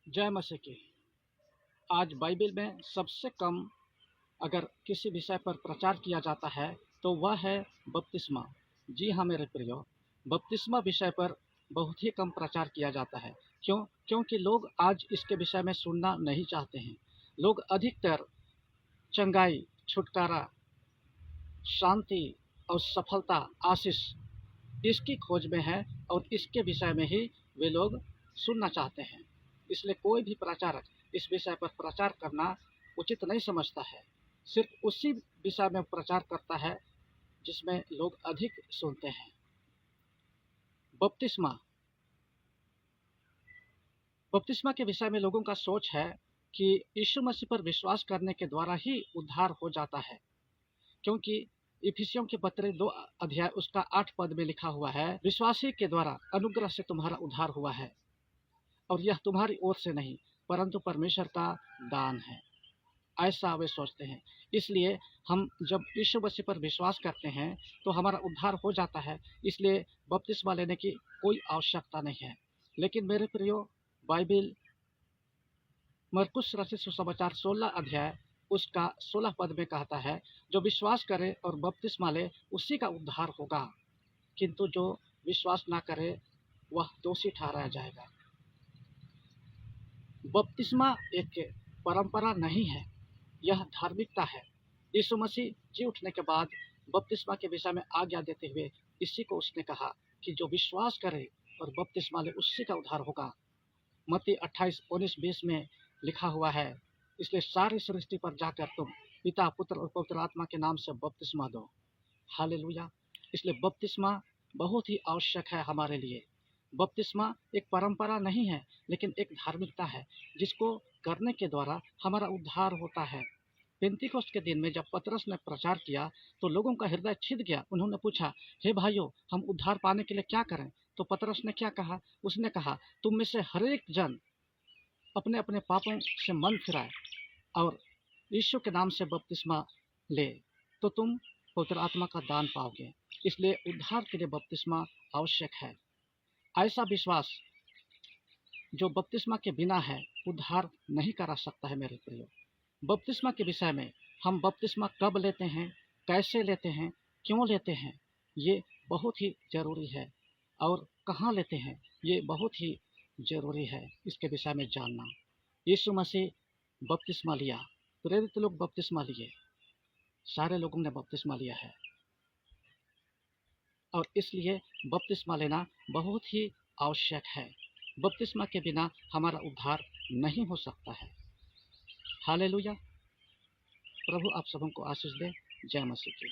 जय मसीह की। आज बाइबल में सबसे कम अगर किसी विषय पर प्रचार किया जाता है तो वह है बपतिस्मा। जी हाँ मेरे प्रियो, बपतिस्मा विषय पर बहुत ही कम प्रचार किया जाता है। क्योंकि लोग आज इसके विषय में सुनना नहीं चाहते हैं। लोग अधिकतर चंगाई, छुटकारा, शांति और सफलता, आशीष इसकी खोज में है और इसके विषय में ही वे लोग सुनना चाहते हैं। इसलिए कोई भी प्रचारक इस विषय पर प्रचार करना उचित नहीं समझता है। सिर्फ उसी विषय में प्रचार करता है जिसमें लोग अधिक सुनते हैं। बपतिस्मा बपतिस्मा के विषय में लोगों का सोच है कि यीशु मसीह पर विश्वास करने के द्वारा ही उद्धार हो जाता है। क्योंकि इफिसियों के पत्र 2 अध्याय उसका 8 पद में लिखा हुआ है, विश्वासी के द्वारा अनुग्रह से तुम्हारा उद्धार हुआ है और यह तुम्हारी ओर से नहीं परंतु परमेश्वर का दान है। ऐसा वे सोचते हैं। इसलिए हम जब यीशु मसीह पर विश्वास करते हैं तो हमारा उद्धार हो जाता है। इसलिए बपतिस्मा लेने की कोई आवश्यकता नहीं है। लेकिन मेरे प्रियो, बाइबल मरकुस रचित सुसमाचार 16 अध्याय उसका 16 पद में कहता है, जो विश्वास करे और बपतिस्मा ले उसी का उद्धार होगा, किंतु जो विश्वास ना करे वह दोषी ठहराया जाएगा। बपतिस्मा एक परंपरा नहीं है, यह धार्मिकता है। यीशु मसीह जी उठने के बाद बपतिस्मा के विषय में आज्ञा देते हुए इसी को उसने कहा कि जो विश्वास करे और बपतिस्मा ले उसी का उद्धार होगा। मत्ती 28:19-20 में लिखा हुआ है, इसलिए सारी सृष्टि पर जाकर तुम पिता, पुत्र और पवित्र आत्मा के नाम से बपतिस्मा दो। हालेलुया। इसलिए बपतिस्मा बहुत ही आवश्यक है हमारे लिए। बपतिस्मा एक परंपरा नहीं है लेकिन एक धार्मिकता है जिसको करने के द्वारा हमारा उद्धार होता है। पेंतीकोस्त के दिन में जब पतरस ने प्रचार किया तो लोगों का हृदय छिद गया। उन्होंने पूछा, हे भाइयों, हम उद्धार पाने के लिए क्या करें? तो पतरस ने क्या कहा? उसने कहा, तुम में से हर एक जन अपने अपने पापों से मन फिराए और यीशु के नाम से बपतिस्मा ले, तो तुम पवित्र आत्मा का दान पाओगे। इसलिए उद्धार के लिए बपतिस्मा आवश्यक है। ऐसा विश्वास जो बपतिस्मा के बिना है उद्धार नहीं करा सकता है। मेरे प्रियो, बपतिस्मा के विषय में हम बपतिस्मा कब लेते हैं, कैसे लेते हैं, क्यों लेते हैं, ये बहुत ही ज़रूरी है। और कहाँ लेते हैं, ये बहुत ही ज़रूरी है इसके विषय में जानना। यीशु मसीह बपतिस्मा लिया, प्रेरित लोग बपतिस्मा लिए, सारे लोगों ने बपतिस्मा लिया है और इसलिए बपतिस्मा लेना बहुत ही आवश्यक है। बपतिस्मा के बिना हमारा उद्धार नहीं हो सकता है। हालेलुया। प्रभु आप सबों को आशीष दे। जय मसीह की।